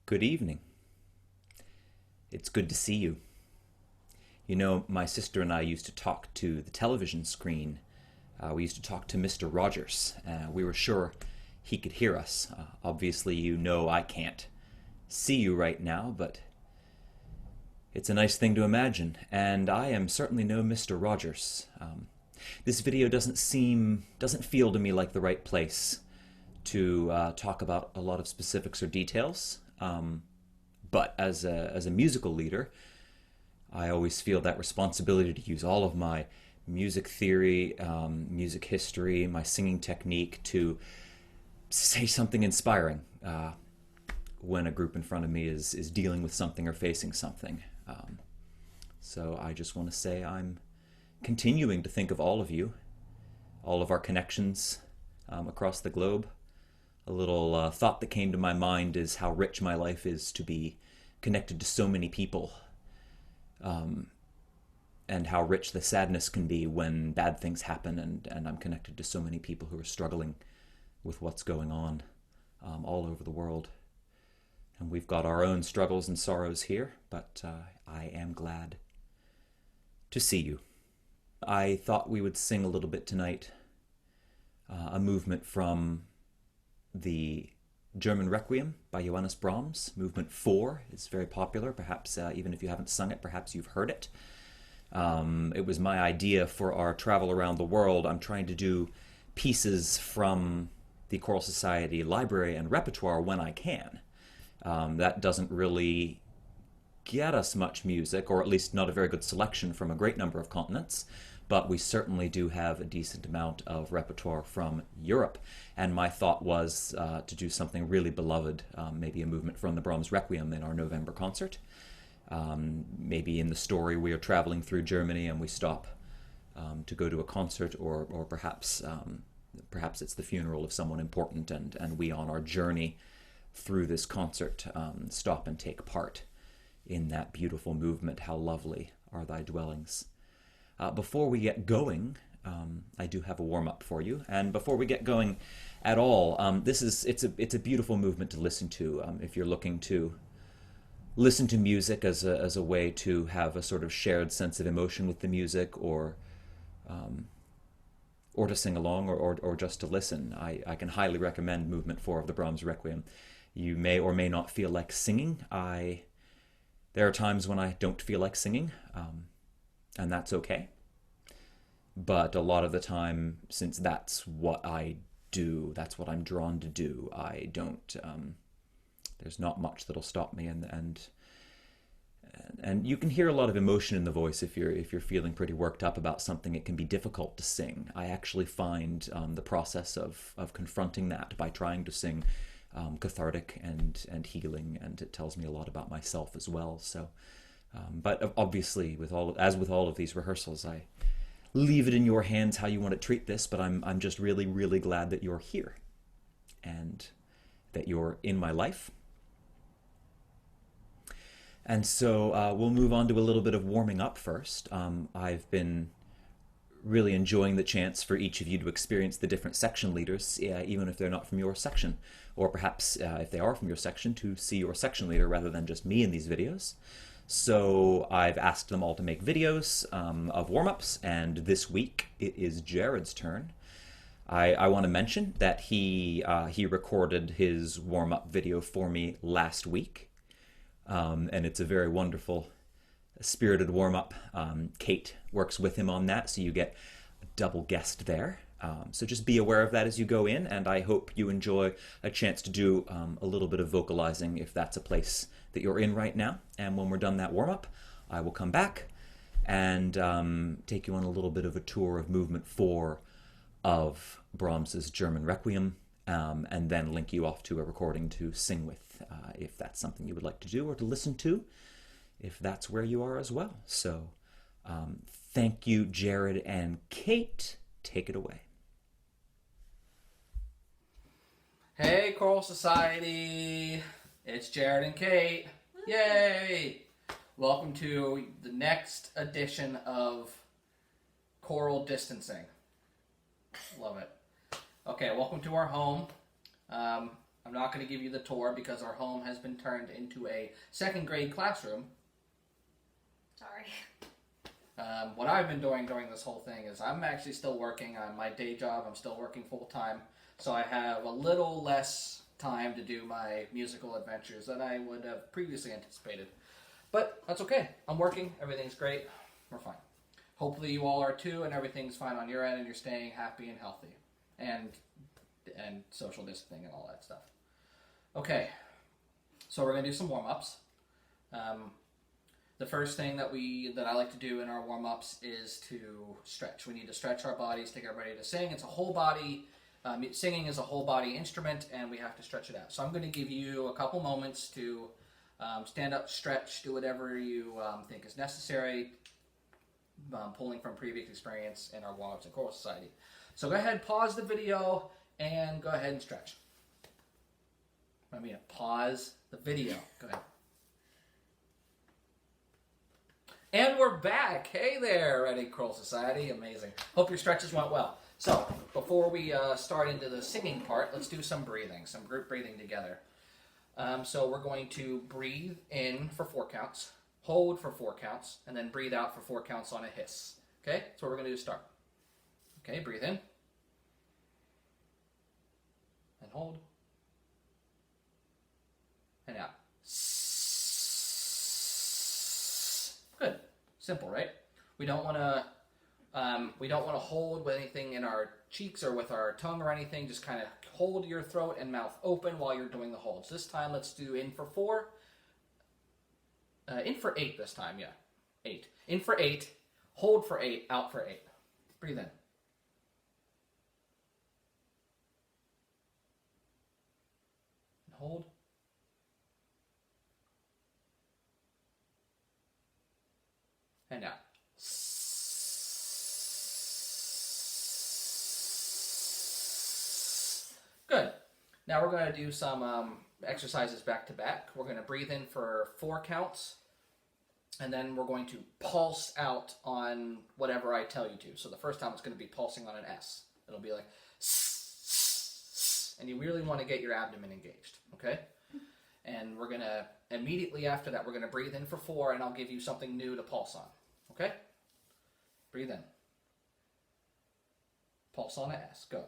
Good evening. It's good to see you. You know, my sister and I used to talk to the television screen. We used to talk to Mr. Rogers. We were sure he could hear us. Obviously, you know I can't see you right now, but it's a nice thing to imagine, and I am certainly no Mr. Rogers. This video doesn't feel to me like the right place to talk about a lot of specifics or details. But as a musical leader, I always feel that responsibility to use all of my music theory, music history, my singing technique to say something inspiring when a group in front of me is dealing with something or facing something. So I just want to say I'm continuing to think of all of you, all of our connections across the globe. A little thought that came to my mind is how rich my life is to be connected to so many people, and how rich the sadness can be when bad things happen, and I'm connected to so many people who are struggling with what's going on all over the world. And we've got our own struggles and sorrows here, but I am glad to see you. I thought we would sing a little bit tonight, a movement from the German Requiem by Johannes Brahms. Movement 4 is very popular. Perhaps even if you haven't sung it, perhaps you've heard it. It was my idea for our travel around the world. I'm trying to do pieces from the Choral Society library and repertoire when I can. That doesn't really get us much music, or at least not a very good selection from a great number of continents, but we certainly do have a decent amount of repertoire from Europe. And my thought was to do something really beloved, maybe a movement from the Brahms Requiem in our November concert. Maybe in the story we are traveling through Germany and we stop to go to a concert, or perhaps it's the funeral of someone important, and we on our journey through this concert stop and take part in that beautiful movement. How lovely are thy dwellings. Before we get going, I do have a warm-up for you. And before we get going at all, it's a beautiful movement to listen to. If you're looking to listen to music as a way to have a sort of shared sense of emotion with the music, or to sing along, or just to listen, I can highly recommend Movement 4 of the Brahms Requiem. You may or may not feel like singing. There are times when I don't feel like singing, and that's okay. But a lot of the time, since that's what I do, that's what I'm drawn to do, I don't, there's not much that'll stop me, and you can hear a lot of emotion in the voice if you're feeling pretty worked up about something. It can be difficult to sing. I actually find the process of confronting that by trying to sing cathartic and healing, and it tells me a lot about myself as well. So, but obviously, with all of these rehearsals, I leave it in your hands how you want to treat this. But I'm just really, really glad that you're here, and that you're in my life. And so we'll move on to a little bit of warming up first. I've been really enjoying the chance for each of you to experience the different section leaders, even if they're not from your section, or perhaps if they are from your section, to see your section leader rather than just me in these videos. So I've asked them all to make videos of warm-ups, and this week it is Jared's turn. I want to mention that he recorded his warm-up video for me last week, and it's a very wonderful, spirited warm-up. Kate works with him on that, so you get a double guest there. So just be aware of that as you go in, and I hope you enjoy a chance to do a little bit of vocalizing if that's a place that you're in right now. And when we're done that warm-up, I will come back and take you on a little bit of a tour of Movement 4 of Brahms's German Requiem, and then link you off to a recording to sing with, if that's something you would like to do, or to listen to, if that's where you are as well. So thank you, Jared and Kate. Take it away. Hey, Choral Society! It's Jared and Kate. Yay! Welcome to the next edition of Choral Distancing. Love it. Okay, welcome to our home. I'm not going to give you the tour because our home has been turned into a second grade classroom. Sorry. What I've been doing during this whole thing is I'm actually still working on my day job. I'm still working full time. So I have a little less time to do my musical adventures than I would have previously anticipated. But that's okay. I'm working. Everything's great. We're fine. Hopefully you all are too, and everything's fine on your end, and you're staying happy and healthy. And social distancing and all that stuff. Okay. So we're going to do some warm-ups. The first thing that I like to do in our warm-ups is to stretch. We need to stretch our bodies to get ready to sing. It's a whole body, singing is a whole body instrument, and we have to stretch it out. So I'm going to give you a couple moments to stand up, stretch, do whatever you think is necessary, pulling from previous experience in our warm-ups at Choral Society. So go ahead, pause the video, and go ahead and stretch. I mean, pause the video. Go ahead. And we're back. Hey there, Ready Choral Society. Amazing. Hope your stretches went well. So, before we start into the singing part, let's do some breathing, some group breathing together. So we're going to breathe in for 4 counts, hold for 4 counts, and then breathe out for 4 counts on a hiss. Okay? That's what we're going to do to start. Okay, breathe in. And hold. And out. Good. Simple, right? We don't want to hold with anything in our cheeks or with our tongue or anything. Just kind of hold your throat and mouth open while you're doing the holds. This time, let's do in for 4. In for 8 this time, yeah. 8. In for 8. Hold for 8. Out for 8. Breathe in. And hold. And out. Good. Now we're going to do some exercises back to back. We're going to breathe in for 4 counts, and then we're going to pulse out on whatever I tell you to. So the first time it's going to be pulsing on an S. It'll be like, and you really want to get your abdomen engaged, okay? And we're going to, immediately after that, we're going to breathe in for 4, and I'll give you something new to pulse on, okay? Breathe in. Pulse on an S. Go.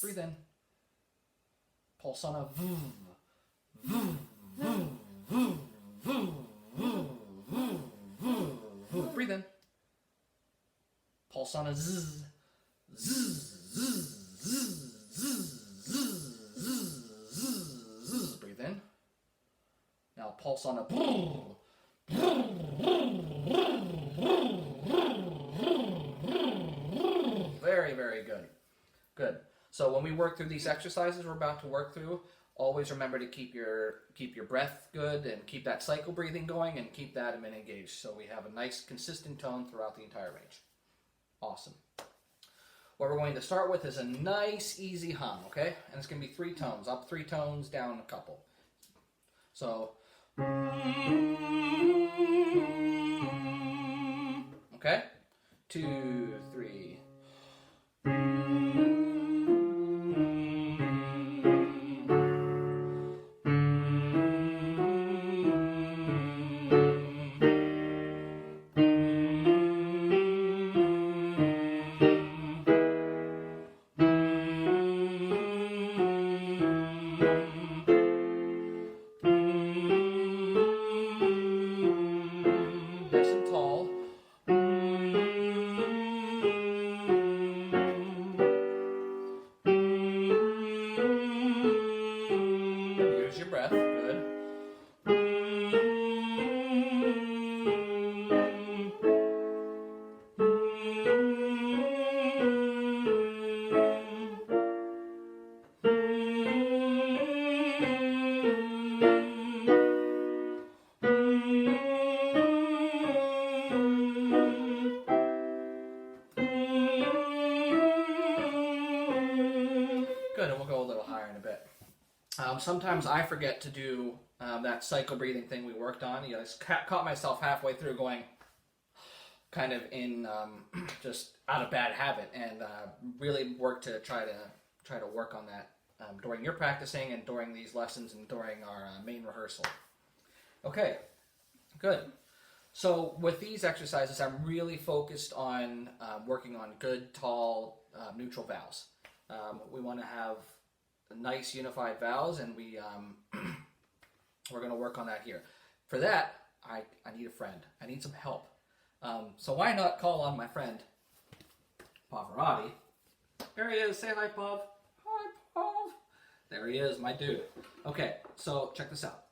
Breathe in. Pulse on a V. Breathe in. Pulse on a Z. Breathe in. Now pulse on a Very, very good. Good. So when we work through these exercises we're about to work through, always remember to keep your breath good and keep that cycle breathing going and keep that abdomen engaged so we have a nice consistent tone throughout the entire range. Awesome. What we're going to start with is a nice easy hum, okay? And it's going to be 3 tones, up 3 tones, down a couple. So, okay? 2, 3. Good, and we'll go a little higher in a bit. Sometimes I forget to do that cycle breathing thing we worked on. I caught myself halfway through going, kind of in just out of bad habit, and really work to try to work on that during your practicing and during these lessons and during our main rehearsal. Okay, good. So with these exercises, I'm really focused on working on good, tall, neutral vowels. We want to have nice unified vowels, and we're going to work on that here. For that, I need a friend. I need some help. So why not call on my friend, Pavarotti. There he is. Say hi, Pav. Hi, Pav. There he is, my dude. Okay, so check this out.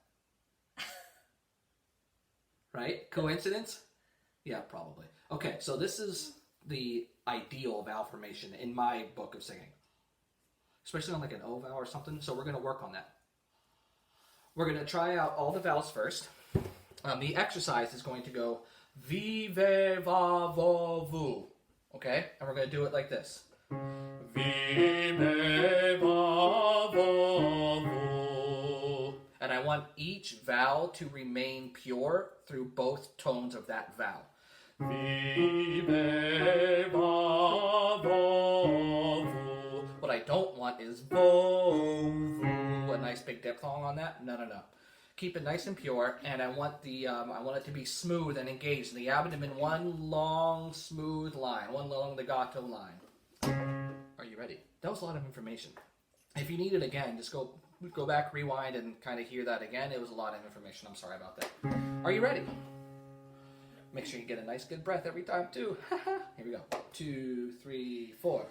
Right? Coincidence? Yeah, probably. Okay, so this is the ideal vowel formation in my book of singing. Especially on like an O vowel or something, so we're going to work on that. We're going to try out all the vowels first. The exercise is going to go vi, ve, va, vo, vu. Okay? And we're going to do it like this. Vi, ve, va, vo, vu. And I want each vowel to remain pure through both tones of that vowel. Vi, ve, va, vo, vu. What I don't want is vo, vu. A nice big diphthong on that? No. Keep it nice and pure, and I want it to be smooth and engaged. The abdomen, one long, smooth line, one long legato line. Are you ready? That was a lot of information. If you need it again, just go back, rewind, and kind of hear that again. It was a lot of information. I'm sorry about that. Are you ready? Make sure you get a nice, good breath every time, too. Here we go. 2, 3, 4.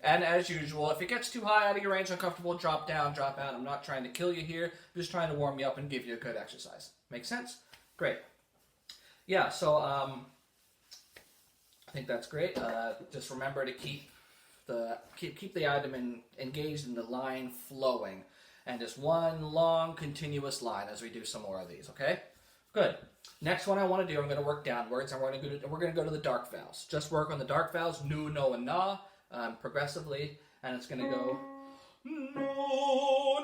And as usual, if it gets too high out of your range, uncomfortable, drop down, drop out. I'm not trying to kill you here. I'm just trying to warm you up and give you a good exercise. Make sense? Great. Yeah, so I think that's great. Just remember to keep the abdomen engaged and the line flowing. And just one long, continuous line as we do some more of these, okay? Good. Next one I want to do, I'm going to work downwards, and we're going to go to the dark vowels. Just work on the dark vowels, nu, no, and na. Progressively, and it's going to go no,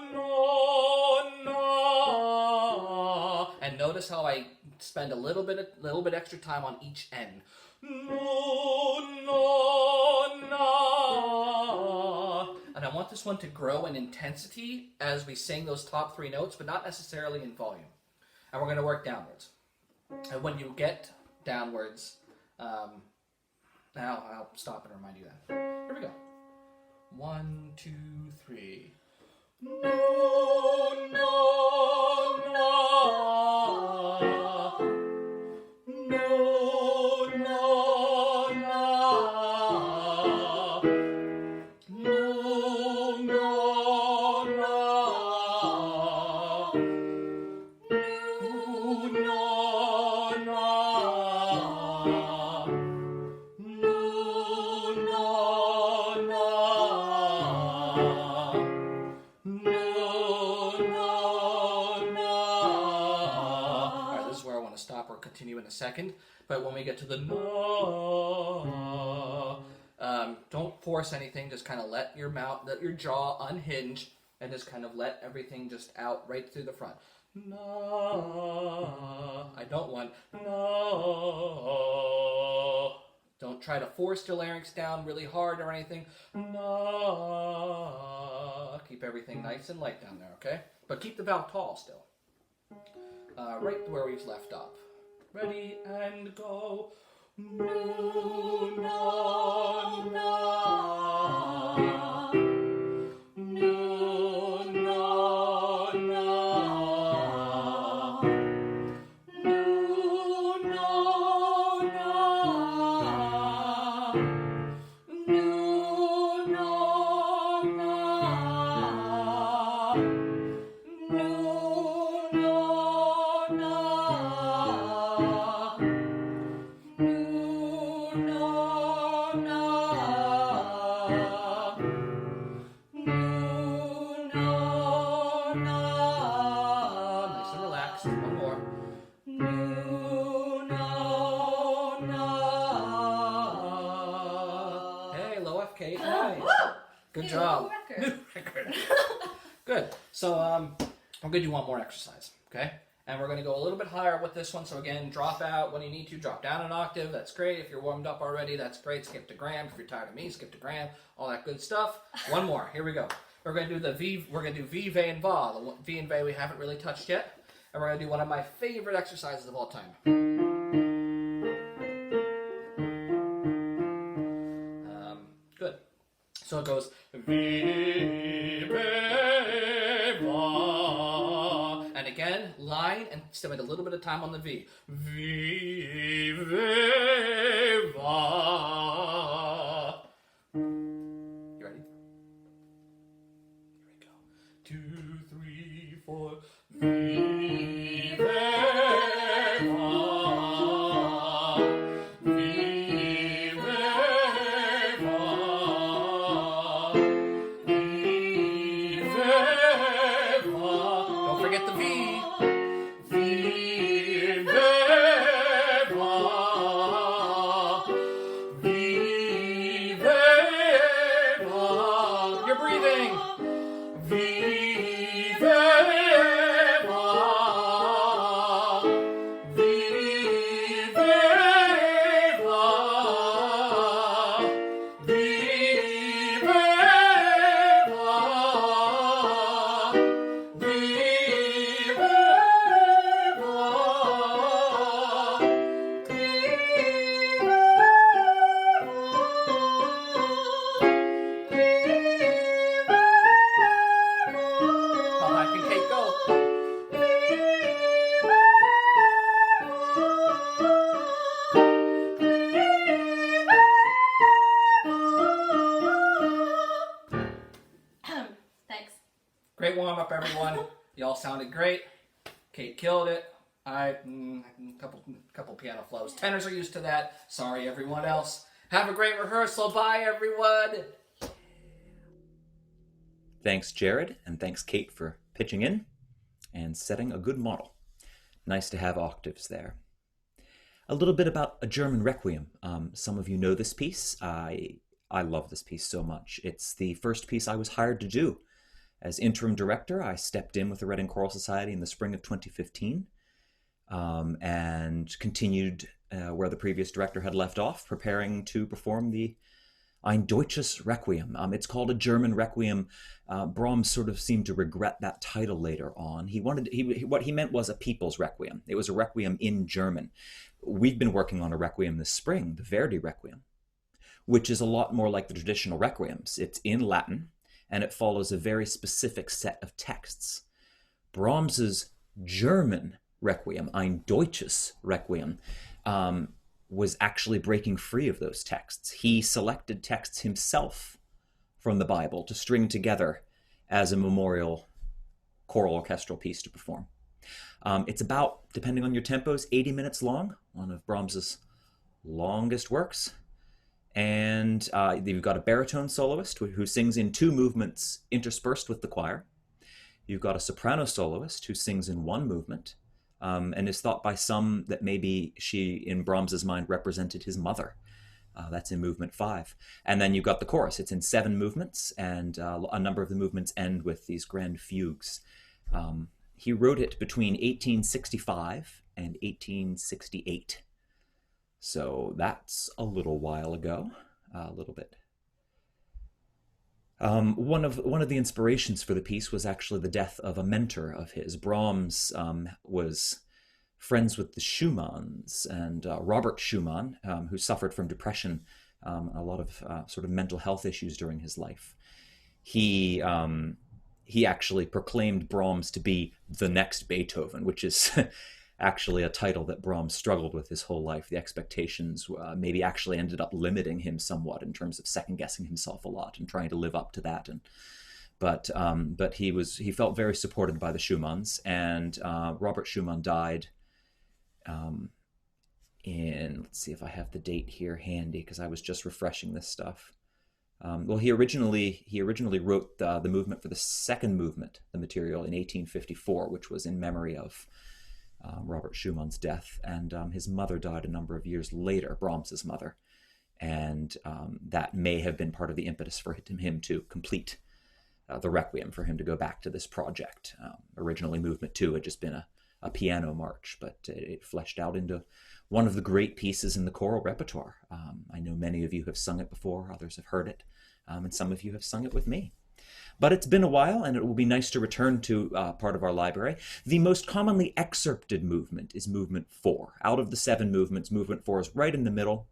na. And notice how I spend a little bit extra time on each N. No, na. And I want this one to grow in intensity as we sing those top three notes, but not necessarily in volume. And we're going to work downwards. And when you get downwards, now I'll stop and remind you that. Here we go. 1, 2, 3. No, no, na. No, no, na. No, no, na. Continue in a second, but when we get to the no, don't force anything. Just kind of let your jaw unhinge, and just kind of let everything just out right through the front. na. I don't want na. Don't try to force your larynx down really hard or anything. Na. Keep everything nice and light down there, okay? But keep the vowel tall still. Right where we've left off. Ready and go. No, no, no. No, no, no. No, no, no. No, no, no. Good job. New record. Good. So I'm going to do one more exercise, okay? And we're going to go a little bit higher with this one. So again, drop out when you need to. Drop down an octave. That's great. If you're warmed up already, that's great. Skip to gram. If you're tired of me, skip to gram. All that good stuff. One more. Here we go. We're going to do the V. We're going to do V, Ve, and Va. The V and Ve we haven't really touched yet. And we're going to do one of my favorite exercises of all time. Good. So it goes V, Ve, Va. And again, line and spend a little bit of time on the V. V, Ve, Va. You ready? Here we go. 2, 3, 4. V, Ve, Va. V, Ve, Va. V, Ve, Va. Don't forget the V. V, Ve, Va. V, Ve, Va. You're breathing. V, Ve, Va. V, Ve, Va. V, Ve, Va. V, Ve, How high can Kate go? Thanks. Great warm up, everyone. Y'all sounded great. Kate killed it. Couple piano flows. Tenors are used to that. Sorry, everyone else. Have a great rehearsal. Bye, everyone. Thanks, Jared, and thanks, Kate, for pitching in and setting a good model. Nice to have octaves there. A little bit about a German requiem. Some of you know this piece. I love this piece so much. It's the first piece I was hired to do. As interim director, I stepped in with the Reading Choral Society in the spring of 2015 and continued where the previous director had left off, preparing to perform the Ein Deutsches Requiem. It's called a German Requiem. Brahms sort of seemed to regret that title later on. What he meant was a people's requiem. It was a requiem in German. We've been working on a requiem this spring, the Verdi Requiem, which is a lot more like the traditional requiems. It's in Latin, and it follows a very specific set of texts. Brahms's German Requiem, Ein Deutsches Requiem, was actually breaking free of those texts. He selected texts himself from the Bible to string together as a memorial choral orchestral piece to perform. It's about, depending on your tempos, 80 minutes long, one of Brahms's longest works. And you've got a baritone soloist who sings in 2 movements interspersed with the choir. You've got a soprano soloist who sings in 1 movement, and is thought by some that maybe she, in Brahms's mind, represented his mother. That's in movement 5. And then you've got the chorus. It's in 7 movements, and a number of the movements end with these grand fugues. He wrote it between 1865 and 1868. So that's a little while ago, a little bit. One of the inspirations for the piece was actually the death of a mentor of his. Brahms was friends with the Schumanns, and Robert Schumann, who suffered from depression, a lot of sort of mental health issues during his life. He actually proclaimed Brahms to be the next Beethoven, which is actually a title that Brahms struggled with his whole life. The expectations maybe actually ended up limiting him somewhat in terms of second guessing himself a lot and trying to live up to that. But he felt very supported by the Schumanns, and Robert Schumann died in, let's see if I have the date here handy, because I was just refreshing this stuff. Well, he originally wrote the movement for the second movement, the material, in 1854, which was in memory of Robert Schumann's death, and his mother died a number of years later, Brahms's mother, and that may have been part of the impetus for him to complete the Requiem, for him to go back to this project. Originally, Movement 2 had just been a piano march, but it fleshed out into one of the great pieces in the choral repertoire. I know many of you have sung it before, others have heard it, and some of you have sung it with me. But it's been a while, and it will be nice to return to part of our library. The most commonly excerpted movement is Movement 4. Out of the 7 movements, Movement 4 is right in the middle.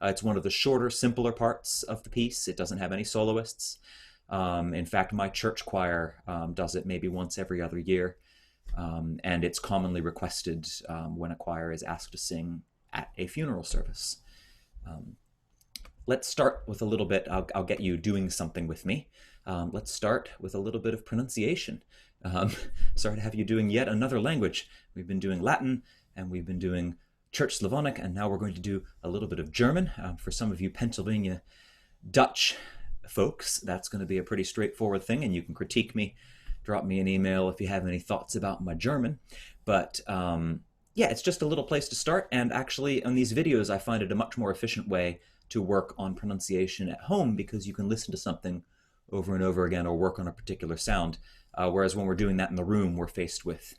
It's one of the shorter, simpler parts of the piece. It doesn't have any soloists. In fact, my church choir does it maybe once every other year. And it's commonly requested when a choir is asked to sing at a funeral service. Let's start with a little bit, I'll get you doing something with me. Let's start with a little bit of pronunciation. Sorry to have you doing yet another language. We've been doing Latin, and we've been doing Church Slavonic, and now we're going to do a little bit of German. For some of you Pennsylvania Dutch folks, that's going to be a pretty straightforward thing, and you can critique me, drop me an email if you have any thoughts about my German. But yeah, it's just a little place to start, and actually on these videos I find it a much more efficient way to work on pronunciation at home, because you can listen to something over and over again or work on a particular sound. Whereas when we're doing that in the room, we're faced with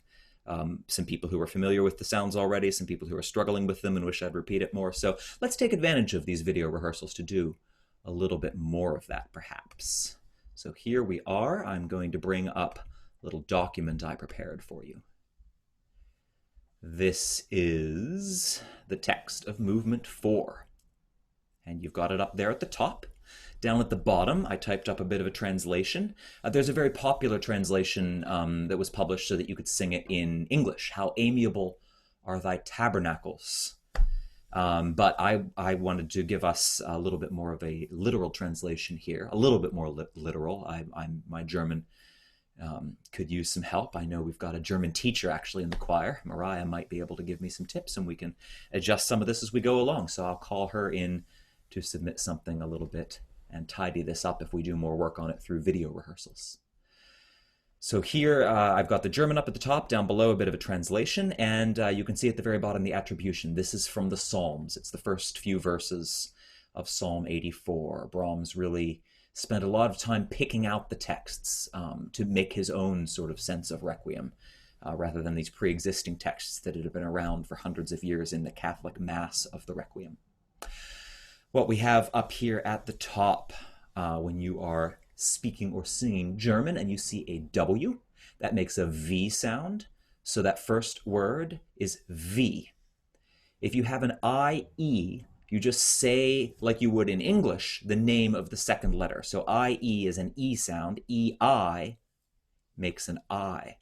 some people who are familiar with the sounds already, some people who are struggling with them and wish I'd repeat it more. So let's take advantage of these video rehearsals to do a little bit more of that, perhaps. So here we are. I'm going to bring up a little document I prepared for you. This is the text of Movement 4. And you've got it up there at the top. Down at the bottom, I typed up a bit of a translation. There's a very popular translation that was published so that you could sing it in English. How amiable are thy tabernacles? But I wanted to give us a little bit more of a literal translation here, a little bit more literal. My German could use some help. I know we've got a German teacher actually in the choir. Mariah might be able to give me some tips, and we can adjust some of this as we go along. So I'll call her in to submit something a little bit and tidy this up if we do more work on it through video rehearsals. So here I've got the German up at the top, down below a bit of a translation, and you can see at the very bottom the attribution. This is from the Psalms. It's the first few verses of Psalm 84. Brahms really spent a lot of time picking out the texts to make his own sort of sense of Requiem, rather than these pre-existing texts that had been around for hundreds of years in the Catholic Mass of the Requiem. What we have up here at the top, when you are speaking or singing German and you see a W, that makes a V sound. So that first word is V. If you have an IE, you just say, like you would in English, the name of the second letter. So IE is an E sound. EI makes an I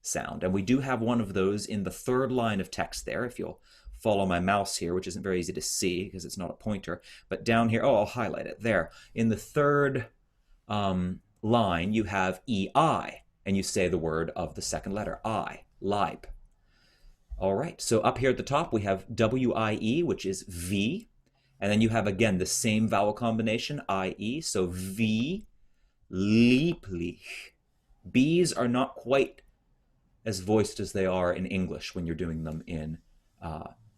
sound. And we do have one of those in the third line of text there, if you'll follow my mouse here, which isn't very easy to see because it's not a pointer. But down here, oh, I'll highlight it there. In the third line, you have EI, and you say the word of the second letter, I, Leib. All right, so up here at the top, we have WIE, which is V. And then you have, again, the same vowel combination, IE, so V, lieblich. B's are not quite as voiced as they are in English when you're doing them in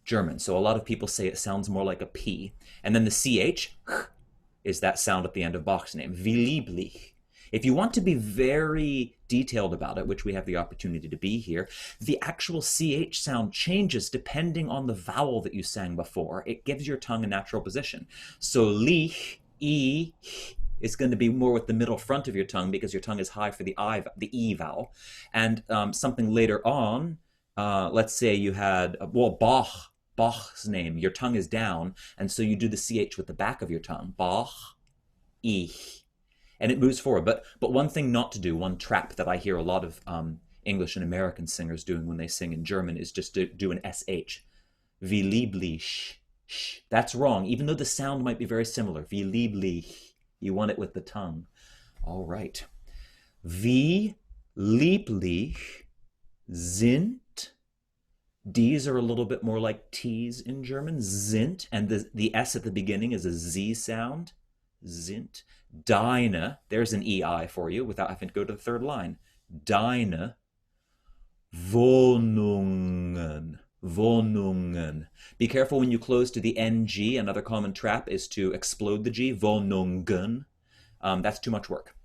German. So a lot of people say it sounds more like a P. And then the CH is that sound at the end of box name, wie lieblich. If you want to be very detailed about it, which we have the opportunity to be here, the actual CH sound changes depending on the vowel that you sang before. It gives your tongue a natural position. So lich, e, is going to be more with the middle front of your tongue because your tongue is high for the E vowel. And something later on, let's say you had, Bach's name, your tongue is down, and so you do the CH with the back of your tongue. Bach, ich. And it moves forward. But one thing not to do, one trap that I hear a lot of English and American singers doing when they sing in German is just to do an SH. Wie lieblich. That's wrong, even though the sound might be very similar. Wie lieblich. You want it with the tongue. All right. Wie lieblich sind. D's are a little bit more like T's in German. Sind. And the S at the beginning is a Z sound. Sind. Deine. There's an EI for you without having to go to the third line. Deine Wohnungen. Wohnungen. Be careful when you close to the NG. Another common trap is to explode the G. Wohnungen. That's too much work.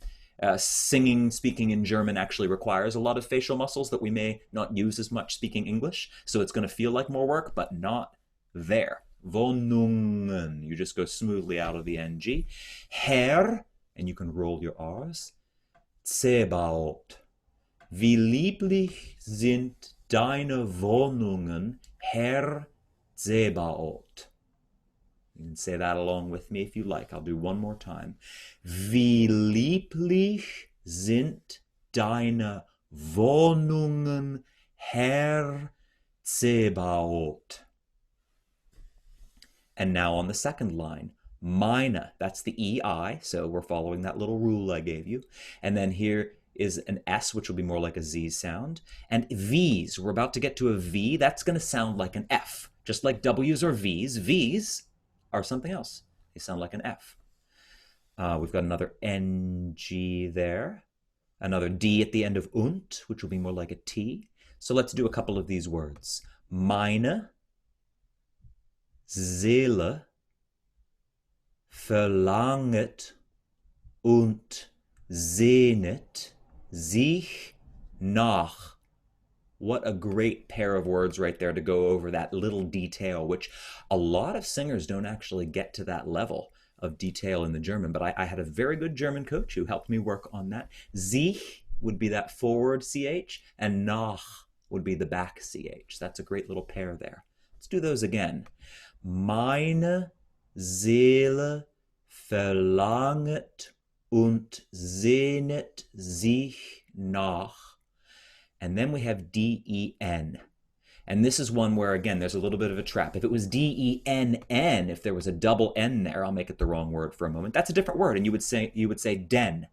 Speaking in German actually requires a lot of facial muscles that we may not use as much speaking English. So it's going to feel like more work, but not there. Wohnungen. You just go smoothly out of the NG. Herr, and you can roll your R's. Zebaoth. Wie lieblich sind deine Wohnungen, Herr Zebaoth. You can say that along with me if you like. I'll do one more time. Wie lieblich sind deine Wohnungen, Herr Zebaoth. And now on the second line, meine, that's the EI, so we're following that little rule I gave you. And then here is an S, which will be more like a Z sound. And V's, we're about to get to a V, that's going to sound like an F. Just like W's or V's, V's are something else. They sound like an F. We've got another NG there. Another D at the end of und, which will be more like a T. So let's do a couple of these words. Meine Seele verlanget und sehnet sich nach. What a great pair of words right there to go over that little detail, which a lot of singers don't actually get to that level of detail in the German, but I had a very good German coach who helped me work on that. Sich would be that forward CH, and nach would be the back CH. That's a great little pair there. Let's do those again. Meine Seele verlanget und sehnet sich nach. And then we have D-E-N. And this is one where, again, there's a little bit of a trap. If it was D-E-N-N, if there was a double N there, I'll make it the wrong word for a moment. That's a different word, and you would say den.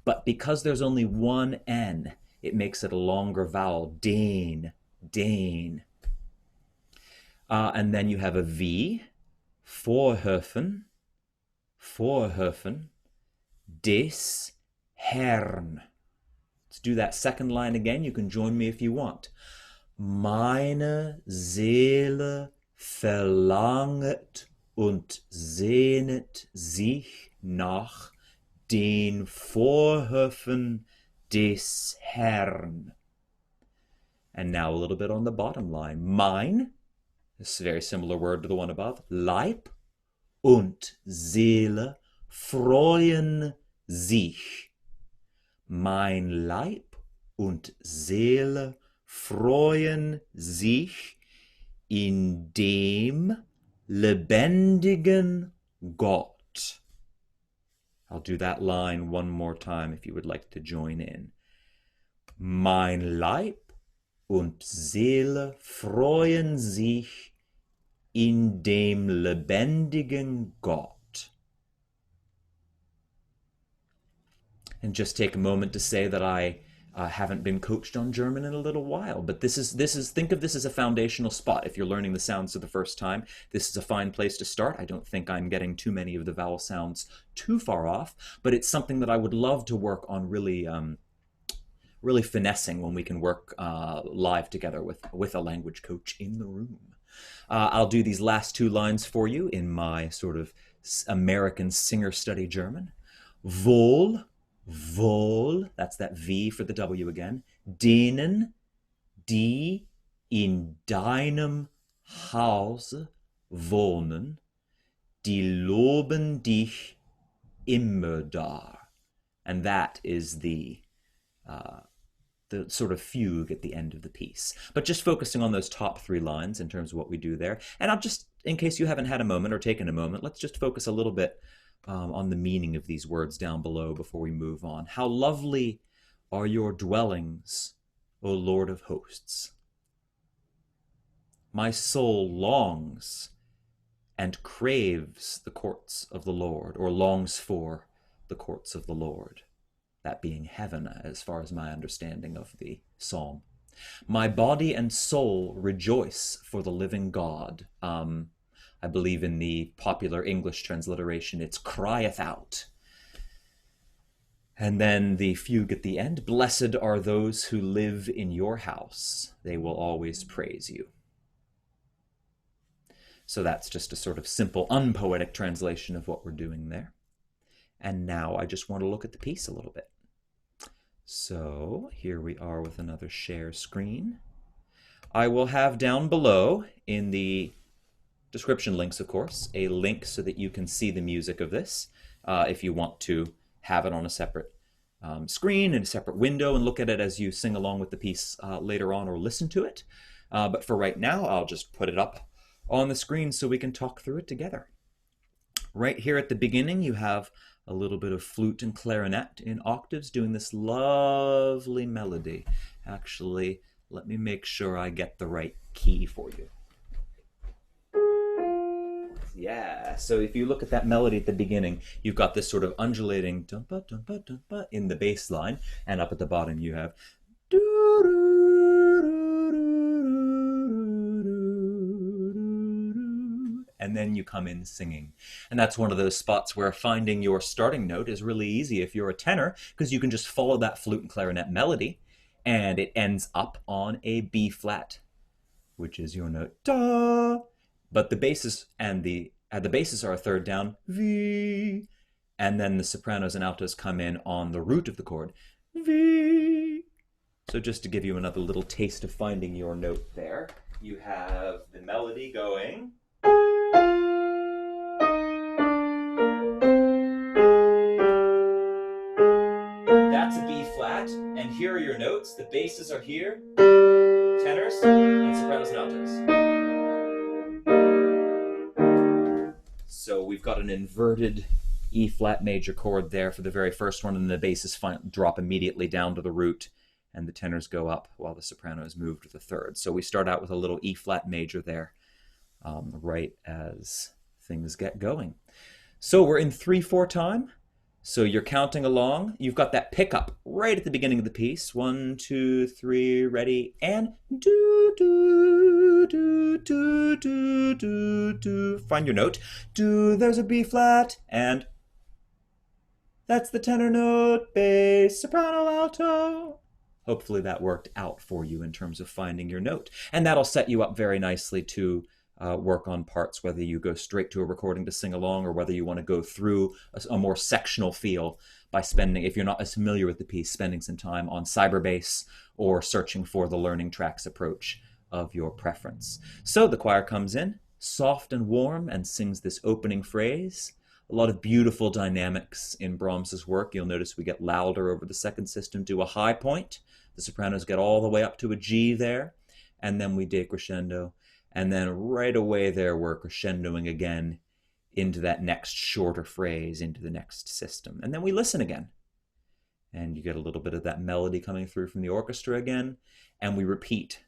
But because there's only one N, it makes it a longer vowel. Den, den. And then you have a V, Vorhöfen, Vorhöfen, des Herrn. Let's do that second line again. You can join me if you want. Meine Seele verlanget und sehnet sich nach den Vorhöfen des Herrn. And now a little bit on the bottom line. Mein, this is a very similar word to the one above. Leib und Seele freuen sich. Mein Leib und Seele freuen sich in dem lebendigen Gott. I'll do that line one more time if you would like to join in. Mein Leib und Seele freuen sich in dem lebendigen Gott. And just take a moment to say that I haven't been coached on German in a little while, but this is think of this as a foundational spot. If you're learning the sounds for the first time, this is a fine place to start. I don't think I'm getting too many of the vowel sounds too far off, but it's something that I would love to work on really finessing when we can work live together with a language coach in the room. I'll do these last two lines for you in my sort of American singer study German. Wohl wohl, that's that V for the W again, denen, die in deinem Hause wohnen, die loben dich immer da. And that is the sort of fugue at the end of the piece. But just focusing on those top three lines in terms of what we do there. And I'll just, in case you haven't had a moment or taken a moment, let's just focus a little bit on the meaning of these words down below before we move on. How lovely are your dwellings, O Lord of hosts. My soul longs and craves the courts of the Lord, or longs for the courts of the Lord. That being heaven, as far as my understanding of the psalm. My body and soul rejoice for the living God. I believe in the popular English transliteration, it's crieth out. And then the fugue at the end, blessed are those who live in your house. They will always praise you. So that's just a sort of simple, unpoetic translation of what we're doing there. And now I just want to look at the piece a little bit. So here we are with another share screen. I will have down below in the description links, of course, a link so that you can see the music of this if you want to have it on a separate screen in a separate window and look at it as you sing along with the piece later on or listen to it. But for right now, I'll just put it up on the screen so we can talk through it together. Right here at the beginning, you have a little bit of flute and clarinet in octaves doing this lovely melody. Actually, let me make sure I get the right key for you. Yeah, so if you look at that melody at the beginning, you've got this sort of undulating dum-ba, dum-ba, dum-ba in the bass line, and up at the bottom you have and then you come in singing. And that's one of those spots where finding your starting note is really easy if you're a tenor, because you can just follow that flute and clarinet melody, and it ends up on a B flat, which is your note da. But the basses and the basses are a third down V, and then the sopranos and altos come in on the root of the chord V. So just to give you another little taste of finding your note there, you have the melody going. That's a B flat, and here are your notes. The basses are here, tenors, and sopranos and altos. So we've got an inverted E flat major chord there for the very first one, and the basses drop immediately down to the root, and the tenors go up while the sopranos move to the third. So we start out with a little E flat major there, right as things get going. So we're in 3/4 time. So you're counting along. You've got that pickup right at the beginning of the piece. 1, 2, 3, ready, and do, do, do, do, do, do, do. Find your note. Do, there's a B flat, and that's the tenor note, bass, soprano, alto. Hopefully that worked out for you in terms of finding your note. And that'll set you up very nicely to work on parts, whether you go straight to a recording to sing along or whether you want to go through a more sectional feel by spending, if you're not as familiar with the piece, spending some time on CYBERBASS or searching for the learning tracks approach of your preference. So the choir comes in, soft and warm, and sings this opening phrase. A lot of beautiful dynamics in Brahms's work. You'll notice we get louder over the second system to a high point. The sopranos get all the way up to a G there, and then we decrescendo. And then right away there, we're crescendoing again into that next shorter phrase, into the next system. And then we listen again. And you get a little bit of that melody coming through from the orchestra again. And we repeat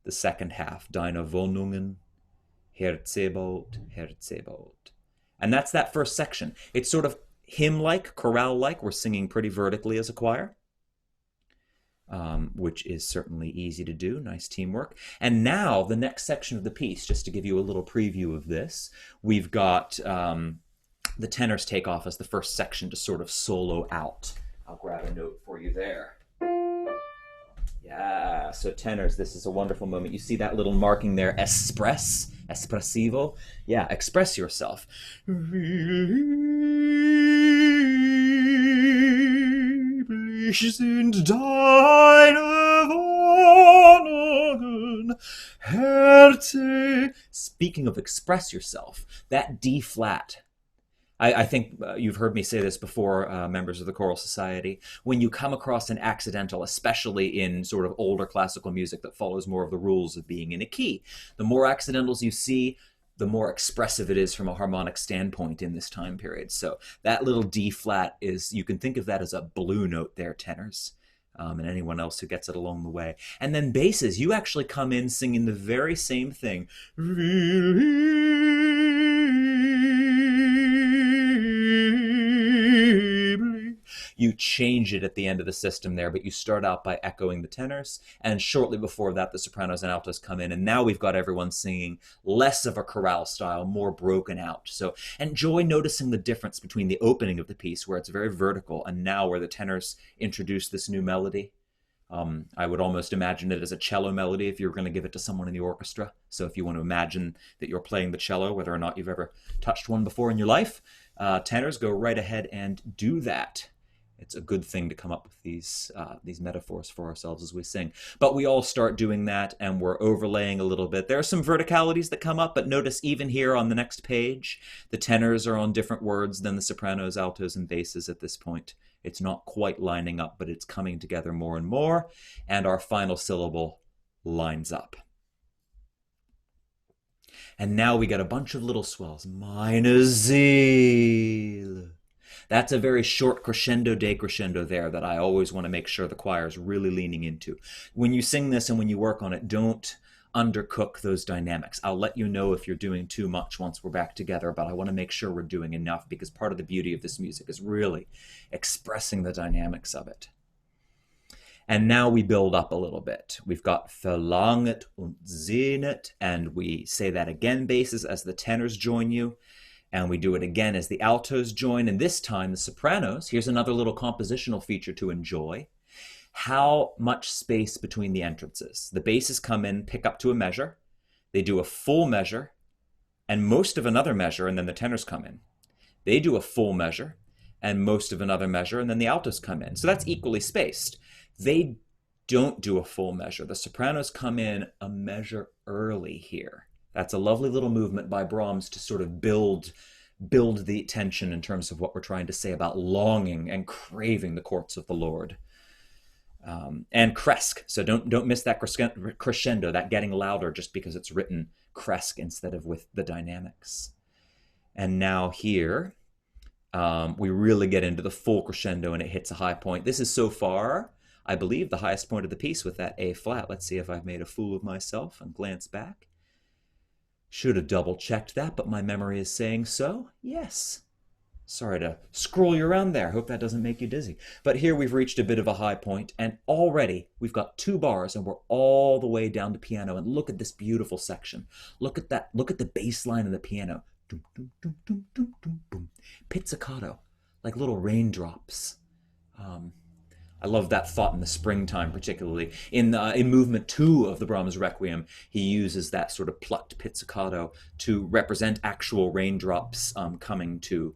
the second half. Deine Wohnungen, Herzebot, Herzebot. And that's that first section. It's sort of hymn-like, chorale-like. We're singing pretty vertically as a choir. Which is certainly easy to do. Nice teamwork. And now the next section of the piece, just to give you a little preview of this, we've got the tenors take off as the first section to sort of solo out. I'll grab a note for you there. Yeah, so tenors, this is a wonderful moment. You see that little marking there, espressivo? Yeah, express yourself. sind deine Wohnungen, Herze. Speaking of express yourself, that D flat. I think you've heard me say this before, members of the Choral Society. When you come across an accidental, especially in sort of older classical music that follows more of the rules of being in a key, the more accidentals you see, the more expressive it is from a harmonic standpoint in this time period. So that little D flat is, you can think of that as a blue note there, tenors. And anyone else who gets it along the way. And then basses, you actually come in singing the very same thing. You change it at the end of the system there, but you start out by echoing the tenors, and shortly before that, the sopranos and altos come in, and now we've got everyone singing less of a chorale style, more broken out. So enjoy noticing the difference between the opening of the piece, where it's very vertical, and now where the tenors introduce this new melody. I would almost imagine it as a cello melody if you were going to give it to someone in the orchestra. So if you want to imagine that you're playing the cello, whether or not you've ever touched one before in your life, tenors, go right ahead and do that. It's a good thing to come up with these metaphors for ourselves as we sing. But we all start doing that, and we're overlaying a little bit. There are some verticalities that come up, but notice even here on the next page, the tenors are on different words than the sopranos, altos, and basses at this point. It's not quite lining up, but it's coming together more and more, and our final syllable lines up. And now we got a bunch of little swells. Meine Seele. That's a very short crescendo, decrescendo there that I always want to make sure the choir is really leaning into. When you sing this and when you work on it, don't undercook those dynamics. I'll let you know if you're doing too much once we're back together, but I want to make sure we're doing enough, because part of the beauty of this music is really expressing the dynamics of it. And now we build up a little bit. We've got verlanget und sehnet, and we say that again, basses, as the tenors join you. And we do it again as the altos join, and this time the sopranos. Here's another little compositional feature to enjoy. How much space between the entrances. The basses come in, pick up to a measure. They do a full measure and most of another measure, and then the tenors come in. They do a full measure and most of another measure, and then the altos come in. So that's equally spaced. They don't do a full measure. The sopranos come in a measure early here. That's a lovely little movement by Brahms to sort of build the tension in terms of what we're trying to say about longing and craving the courts of the Lord. And cresque. So don't miss that crescendo, that getting louder just because it's written cresque instead of with the dynamics. And now here, we really get into the full crescendo and it hits a high point. This is so far, I believe, the highest point of the piece with that A flat. Let's see if I've made a fool of myself and glance back. Should have double-checked that, but my memory is saying so. Yes. Sorry to scroll you around there. Hope that doesn't make you dizzy. But here we've reached a bit of a high point, and already we've got 2 bars, and we're all the way down to piano. And look at this beautiful section. Look at that. Look at the bass line of the piano. Doom, doom, doom, doom, doom, doom, boom. Pizzicato, like little raindrops. I love that thought in the springtime, particularly. In movement 2 of the Brahms Requiem, he uses that sort of plucked pizzicato to represent actual raindrops coming to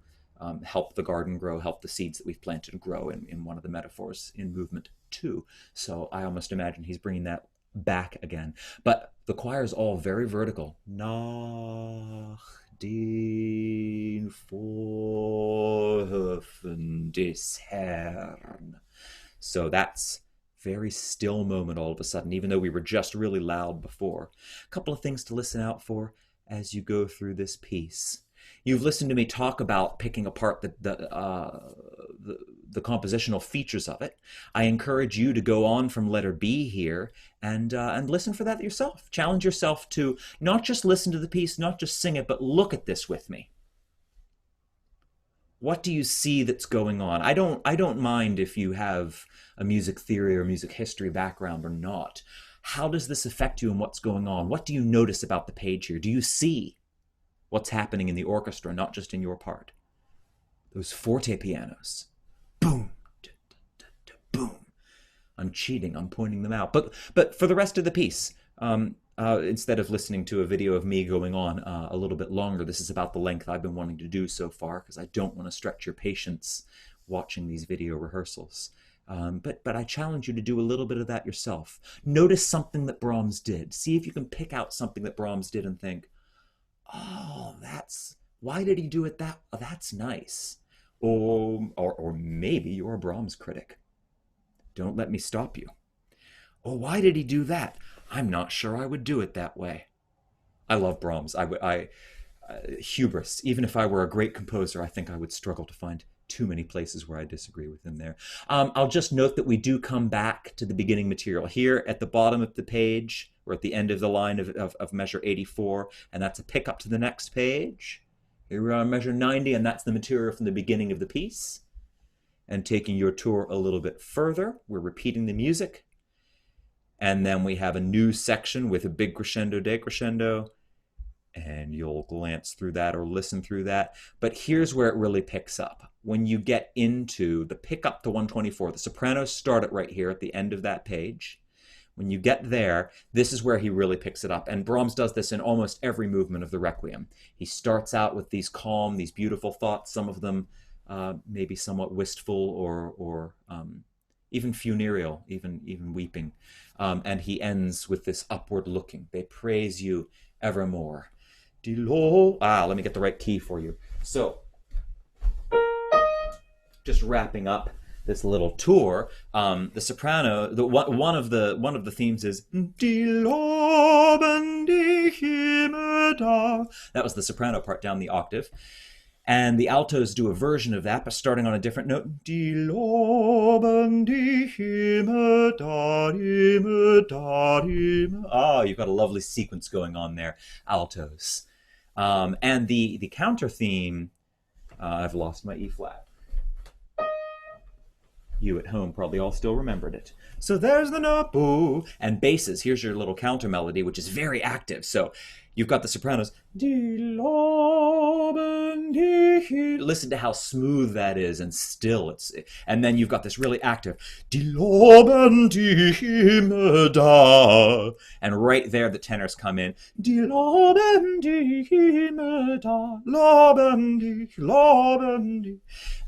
help the garden grow, help the seeds that we've planted grow in one of the metaphors in movement 2. So I almost imagine he's bringing that back again. But the choir is all very vertical. Nach den Vorhöfen des Herrn. So that's very still moment all of a sudden, even though we were just really loud before. A couple of things to listen out for as you go through this piece. You've listened to me talk about picking apart the compositional features of it. I encourage you to go on from letter B here and listen for that yourself. Challenge yourself to not just listen to the piece, not just sing it, but look at this with me. What do you see that's going on? I don't mind if you have a music theory or music history background or not. How does this affect you and what's going on? What do you notice about the page here? Do you see what's happening in the orchestra, not just in your part? Those forte pianos. Boom, da, da, da, boom. I'm cheating, I'm pointing them out. But for the rest of the piece, instead of listening to a video of me going on a little bit longer, this is about the length I've been wanting to do so far, because I don't want to stretch your patience watching these video rehearsals. But I challenge you to do a little bit of that yourself. Notice something that Brahms did. See if you can pick out something that Brahms did and think, oh, why did he do it that? Oh, that's nice. Or maybe you're a Brahms critic. Don't let me stop you. Oh, why did he do that? I'm not sure I would do it that way. I love Brahms. Hubris. Even if I were a great composer, I think I would struggle to find too many places where I disagree with him there. I'll just note that we do come back to the beginning material here at the bottom of the page, or at the end of the line of measure 84, and that's a pickup to the next page. Here we are on measure 90, and that's the material from the beginning of the piece. And taking your tour a little bit further, we're repeating the music. And then we have a new section with a big crescendo, decrescendo, and you'll glance through that or listen through that. But here's where it really picks up. When you get into the pickup to 124, the sopranos start it right here at the end of that page. When you get there, this is where he really picks it up. And Brahms does this in almost every movement of the Requiem. He starts out with these calm, these beautiful thoughts, some of them maybe somewhat wistful or even funereal, even weeping. And he ends with this upward looking. They praise you evermore. Let me get the right key for you. So, just wrapping up this little tour, the soprano, one of the themes is Die loben dich immer da. That was the soprano part down the octave. And the altos do a version of that, but starting on a different note. Die loben dich immer da, immer da, immer. Oh, you've got a lovely sequence going on there, altos. And the counter theme, I've lost my E flat. You at home probably all still remembered it. So there's the note, boo. And basses, here's your little counter melody, which is very active. So you've got the sopranos. Listen to how smooth that is and still. And then you've got this really active. And right there the tenors come in.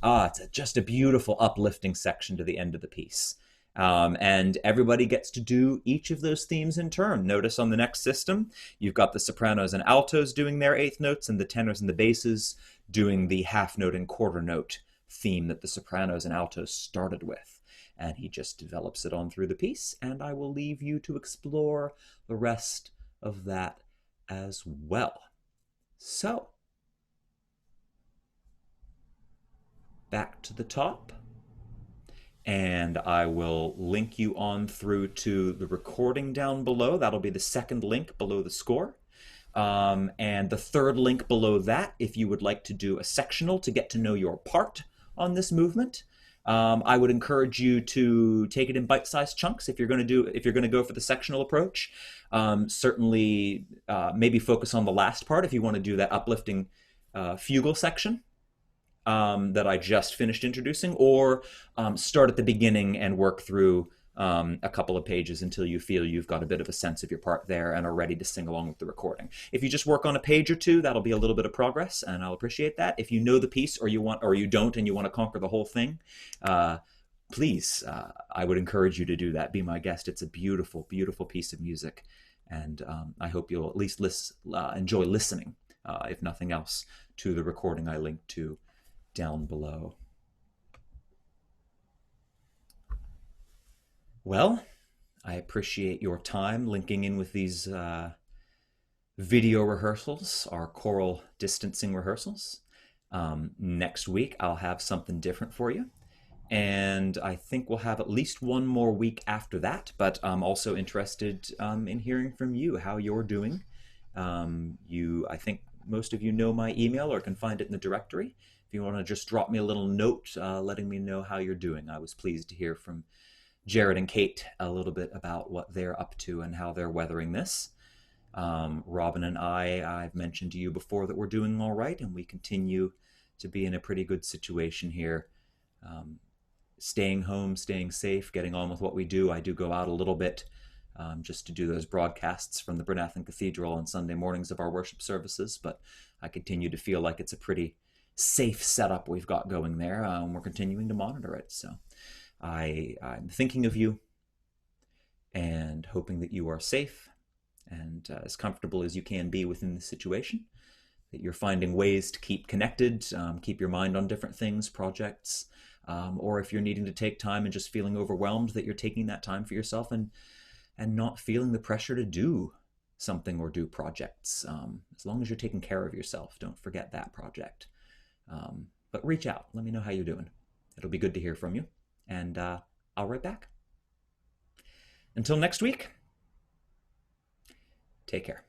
It's just a beautiful uplifting section to the end of the piece. And everybody gets to do each of those themes in turn. Notice on the next system, you've got the sopranos and altos doing their eighth notes, and the tenors and the basses doing the half note and quarter note theme that the sopranos and altos started with. And he just develops it on through the piece, and I will leave you to explore the rest of that as well. So, back to the top. And I will link you on through to the recording down below. That'll be the second link below the score. And the third link below that, if you would like to do a sectional to get to know your part on this movement. I would encourage you to take it in bite-sized chunks if you're going to go for the sectional approach. Certainly, maybe focus on the last part if you want to do that uplifting fugal section that I just finished introducing, or start at the beginning and work through a couple of pages until you feel you've got a bit of a sense of your part there and are ready to sing along with the recording. If you just work on a page or two, that'll be a little bit of progress, and I'll appreciate that. If you know the piece or you don't and you want to conquer the whole thing, please, I would encourage you to do that. Be my guest. It's a beautiful, beautiful piece of music, and I hope you'll at least enjoy listening, if nothing else, to the recording I linked to down below. Well, I appreciate your time linking in with these video rehearsals, our choral distancing rehearsals. Next week, I'll have something different for you. And I think we'll have at least one more week after that, but I'm also interested in hearing from you, how you're doing. I think most of you know my email or can find it in the directory. If you want to just drop me a little note letting me know how you're doing. I was pleased to hear from Jared and Kate a little bit about what they're up to and how they're weathering this. Robin and I've mentioned to you before that we're doing all right, and we continue to be in a pretty good situation here. Staying home, staying safe, getting on with what we do. I do go out a little bit just to do those broadcasts from the Bernathen Cathedral on Sunday mornings of our worship services, but I continue to feel like it's a pretty safe setup we've got going there, and we're continuing to monitor it. So I'm thinking of you and hoping that you are safe and as comfortable as you can be within the situation, that you're finding ways to keep connected, keep your mind on different things, projects, or if you're needing to take time and just feeling overwhelmed, that you're taking that time for yourself and not feeling the pressure to do something or do projects. As long as you're taking care of yourself, don't forget that project. But reach out. Let me know how you're doing. It'll be good to hear from you. And I'll write back. Until next week, take care.